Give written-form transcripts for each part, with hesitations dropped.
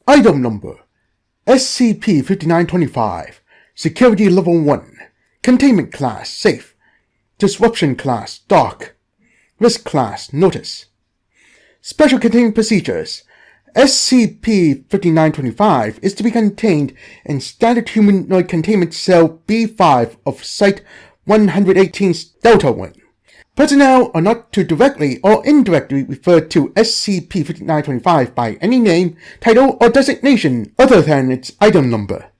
Item Number SCP-5925 Security Level 1 Containment Class Safe Disruption Class Dark Risk Class Notice Special Containment Procedures SCP-5925 is to be contained in Standard Humanoid Containment Cell B5 of Site-118 Delta 1. Personnel are not to directly or indirectly refer to SCP-5925 by any name, title, or designation other than its item number.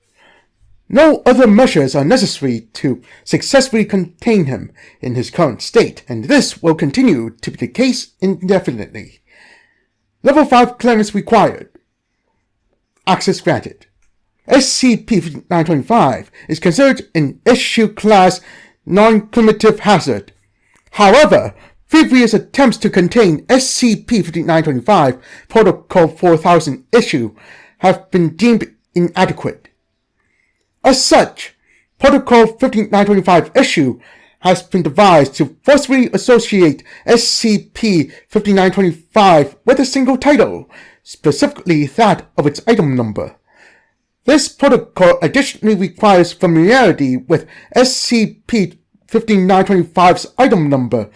No other measures are necessary to successfully contain him in his current state, and this will continue to be the case indefinitely. Level 5 clearance required. Access granted. SCP-5925 is considered an Issue Class Non-Cumulative Hazard. However, previous attempts to contain SCP-5925 Protocol 4000 issue have been deemed inadequate. As such, Protocol 5925 issue has been devised to forcefully associate SCP-5925 with a single title, specifically that of its item number. This protocol additionally requires familiarity with SCP-5925's item number,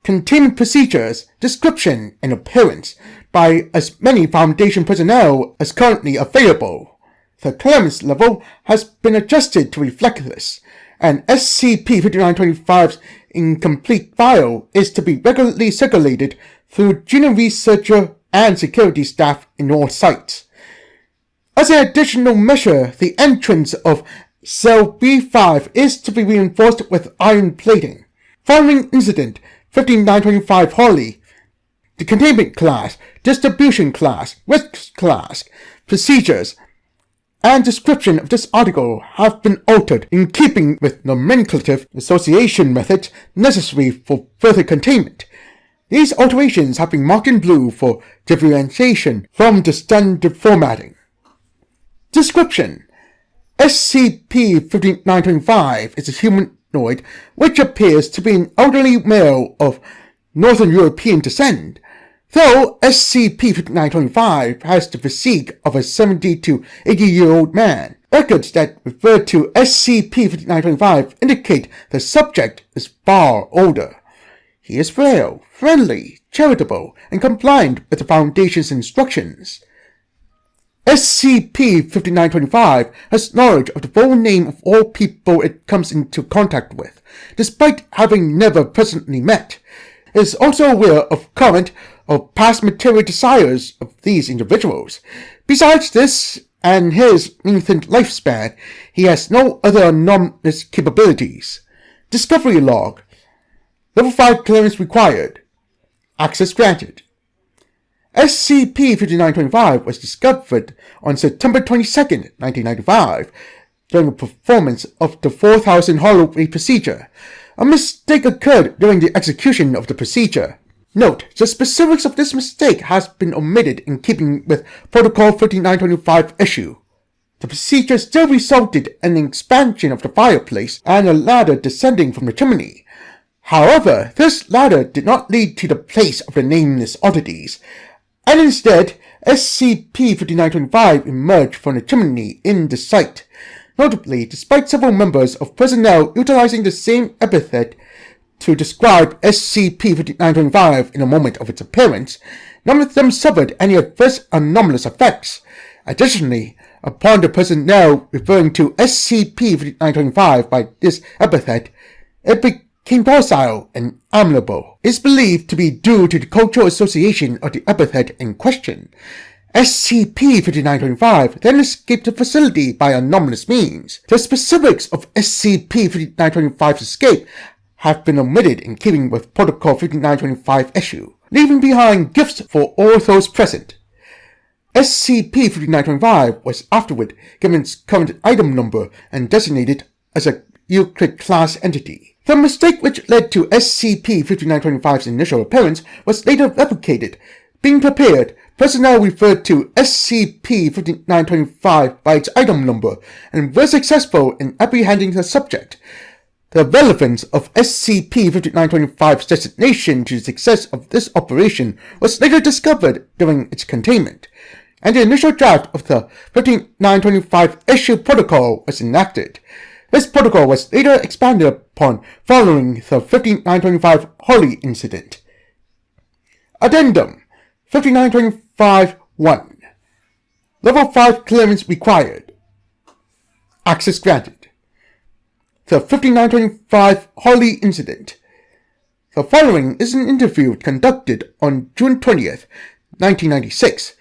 containment procedures, description, and appearance by as many Foundation personnel as currently available. The clearance level has been adjusted to reflect this, and SCP-5925's incomplete file is to be regularly circulated through junior researcher and security staff in all sites. As an additional measure, the entrance of Cell B5 is to be reinforced with iron plating. Following incident 5925 Harley, the containment class, distribution class, risk class, procedures, and description of this article have been altered in keeping with nomenclative association methods necessary for further containment. These alterations have been marked in blue for differentiation from the standard formatting. Description: SCP-5925 is a humanoid which appears to be an elderly male of Northern European descent. Though SCP-5925 has the physique of a 70 to 80-year-old man, records that refer to SCP-5925 indicate the subject is far older. He is frail, friendly, charitable, and compliant with the Foundation's instructions. SCP-5925 has knowledge of the full name of all people it comes into contact with, despite having never personally met. It is also aware of current or past material desires of these individuals. Besides this and his lengthened lifespan, he has no other anomalous capabilities. Discovery Log. Level 5 clearance required. Access granted. SCP-5925 was discovered on September 22, 1995, during a performance of the 4000 Halloween procedure. A mistake occurred during the execution of the procedure. Note, the specifics of this mistake has been omitted in keeping with Protocol 5925 issue. The procedure still resulted in an expansion of the fireplace and a ladder descending from the chimney. However, this ladder did not lead to the place of the nameless oddities, and instead, SCP-5925 emerged from the chimney in the site. Notably, despite several members of personnel utilizing the same epithet to describe SCP-5925 in the moment of its appearance, none of them suffered any adverse anomalous effects. Additionally, upon the personnel referring to SCP-5925 by this epithet, it became docile and amiable. It is believed to be due to the cultural association of the epithet in question. SCP-5925 then escaped the facility by anomalous means. The specifics of SCP-5925's escape have been omitted in keeping with Protocol 5925 issue, leaving behind gifts for all those present. SCP-5925 was afterward given its current item number and designated as a Euclid class entity. The mistake which led to SCP-5925's initial appearance was later replicated. Being prepared, personnel referred to SCP-5925 by its item number and were successful in apprehending the subject. The relevance of SCP-5925's designation to the success of this operation was later discovered during its containment. and the initial draft of the 5925 issue protocol was enacted. This protocol was later expanded upon following the 5925 Holy incident. Addendum 5925-1. Level 5 clearance required. Access granted. The 5925 Holy incident. The following is an interview conducted on June 20th, 1996.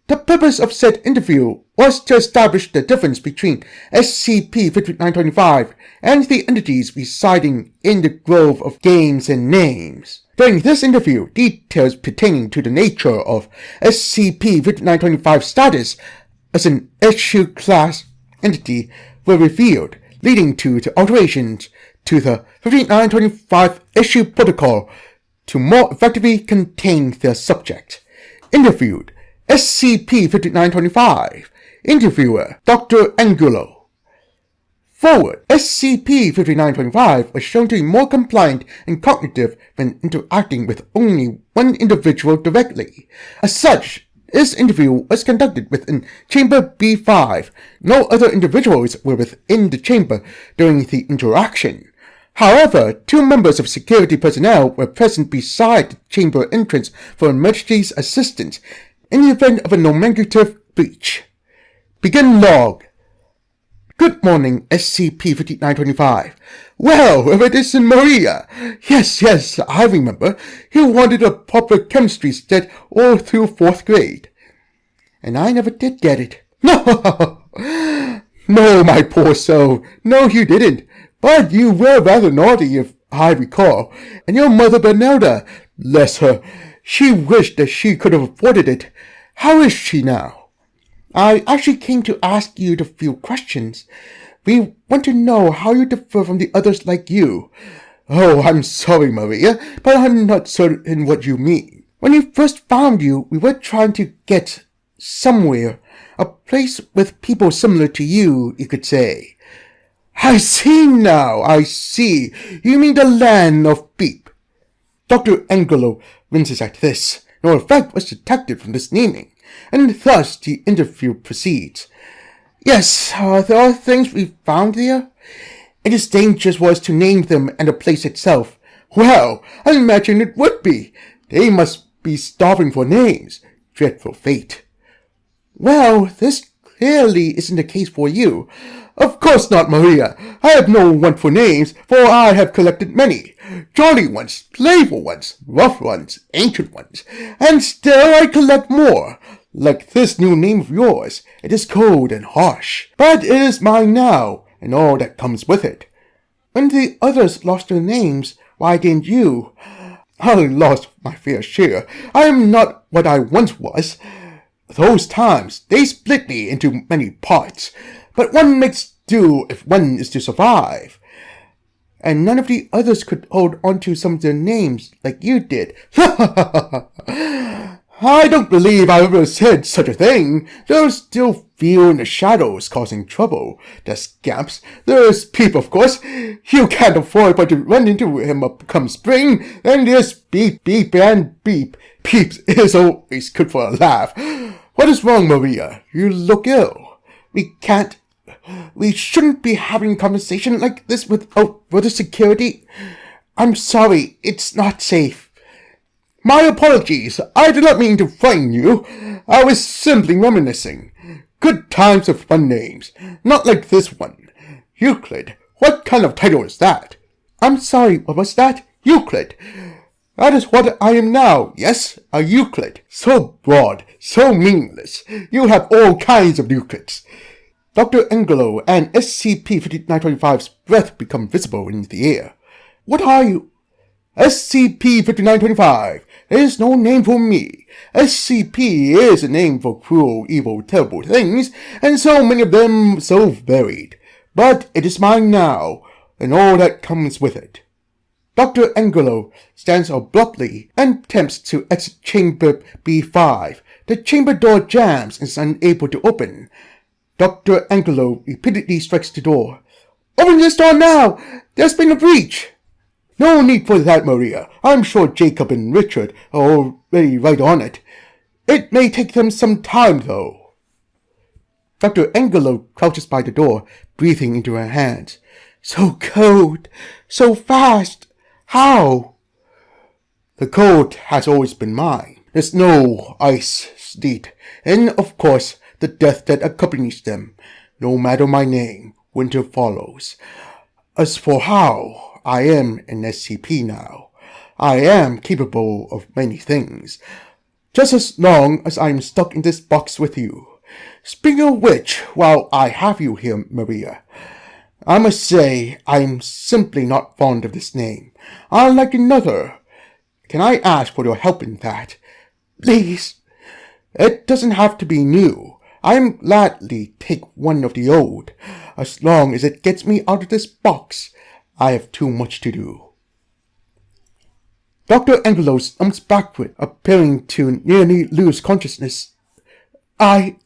The purpose of said interview was to establish the difference between SCP-5925 and the entities residing in the Grove of Games and Names. During this interview, details pertaining to the nature of SCP-5925's status as an issue class entity were revealed, leading to the alterations to the 5925 issue protocol to more effectively contain the subject. Interviewed SCP-5925. Interviewer Dr. Angulo. Forward. SCP-5925 was shown to be more compliant and cognitive when interacting with only one individual directly. As such, this interview was conducted within Chamber B5. No other individuals were within the chamber during the interaction. However, 2 members of security personnel were present beside the chamber entrance for emergency assistance in the event of a nomenclative breach. Begin log. Good morning, SCP-5925. Well, it is Maria. Yes, I remember. You wanted a proper chemistry set all through 4th grade. And I never did get it. No, my poor soul. No, you didn't. But you were rather naughty, if I recall. And your mother Benelda, bless her, she wished that she could have afforded it. How is she now? I actually came to ask you a few questions. We want to know how you differ from the others like you. Oh, I'm sorry, Maria, but I'm not certain what you mean. When we first found you, we were trying to get somewhere. A place with people similar to you could say. I see now, I see. You mean the land of Beep. Dr. Angulo winces at this. No effect was detected from this naming, and thus the interview proceeds. Yes, there are things we found there. It is dangerous was to name them and the place itself. Well, I imagine it would be. They must be starving for names. Dreadful fate. Well, this clearly isn't the case for you. Of course not, Maria. I have no want for names, for I have collected many. Jolly ones, playful ones, rough ones, ancient ones, and still I collect more. Like this new name of yours, it is cold and harsh, but it is mine now, and all that comes with it. When the others lost their names, why didn't you? I lost my fair share. I am not what I once was. Those times, they split me into many parts, but one makes do if one is to survive. And none of the others could hold on to some of their names like you did. I don't believe I ever said such a thing. There's still few in the shadows causing trouble. The scamps. There's Peep, of course. You can't afford but to run into him up come spring. And there's Beep, and Beep. Peep is always good for a laugh. What is wrong, Maria? You look ill. We shouldn't be having a conversation like this without further security. I'm sorry, it's not safe. My apologies. I did not mean to frighten you. I was simply reminiscing. Good times with fun names. Not like this one. Euclid. What kind of title is that? I'm sorry, what was that? Euclid. That is what I am now, yes, a Euclid. So broad, so meaningless. You have all kinds of Euclids. Dr. Angulo and SCP-5925's breath become visible in the air. What are you? SCP-5925. There is no name for me. SCP is a name for cruel, evil, terrible things, and so many of them so varied. But it is mine now, and all that comes with it. Dr. Angulo stands abruptly and attempts to exit Chamber B5. The chamber door jams and is unable to open. Dr. Angulo repeatedly strikes the door. Open this door now! There's been a breach! No need for that, Maria. I'm sure Jacob and Richard are already right on it. It may take them some time, though. Dr. Angulo crouches by the door, breathing into her hands. So cold, so fast. How? The cold has always been mine. The snow, ice, sleet, and of course the death that accompanies them. No matter my name, winter follows. As for how, I am an SCP now. I am capable of many things. Just as long as I'm stuck in this box with you. Speaking of which, while I have you here, Maria, I must say I'm simply not fond of this name. I like another. Can I ask for your help in that? Please. It doesn't have to be new. I'm gladly take one of the old, as long as it gets me out of this box. I have too much to do. Dr. Angulo slumps backward, appearing to nearly lose consciousness. I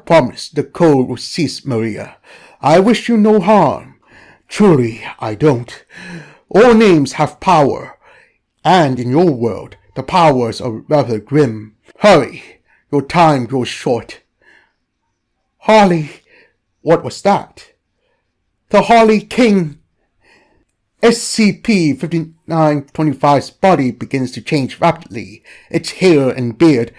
promise the cold will cease, Maria. I wish you no harm. Truly, I don't. All names have power, and in your world, the powers are rather grim. Hurry, your time grows short. Harley, what was that? The Harley King. SCP-5925's body begins to change rapidly. Its hair and beard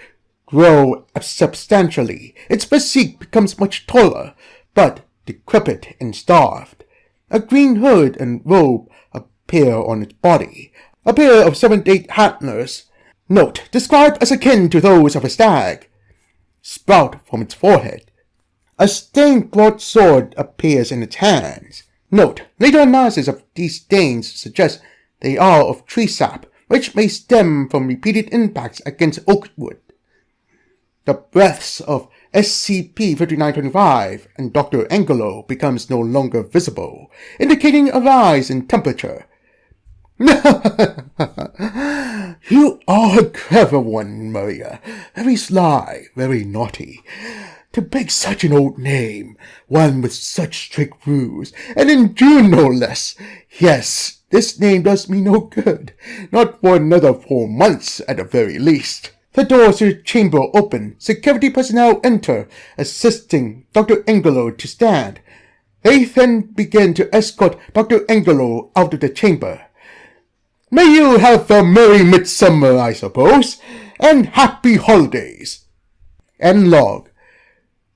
grow substantially. Its physique becomes much taller, but decrepit and starved. A green hood and robe appear on its body. A pair of 7-8 antlers, note, described as akin to those of a stag, sprout from its forehead. A stained broadsword appears in its hands. Note, later analysis of these stains suggests they are of tree sap, which may stem from repeated impacts against oak wood. The breaths of SCP-5925 and Dr. Angulo becomes no longer visible, indicating a rise in temperature. You are a clever one, Maria. Very sly, very naughty. To pick such an old name, one with such strict rules, and in June no less. Yes, this name does me no good. Not for another 4 months at the very least. The doors to the chamber open. Security personnel enter, assisting Dr. Angulo to stand. They then begin to escort Dr. Angulo out of the chamber. May you have a merry midsummer, I suppose, and happy holidays. End log.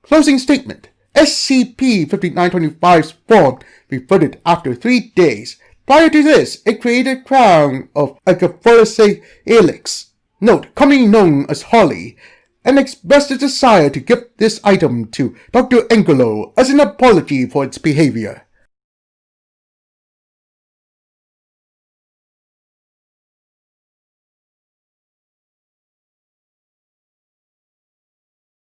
Closing statement. SCP-5925's form reverted after 3 days. Prior to this, it created a crown of Agaphorus Helix, note, commonly known as Harley, and expressed a desire to give this item to Dr. Angulo as an apology for its behavior.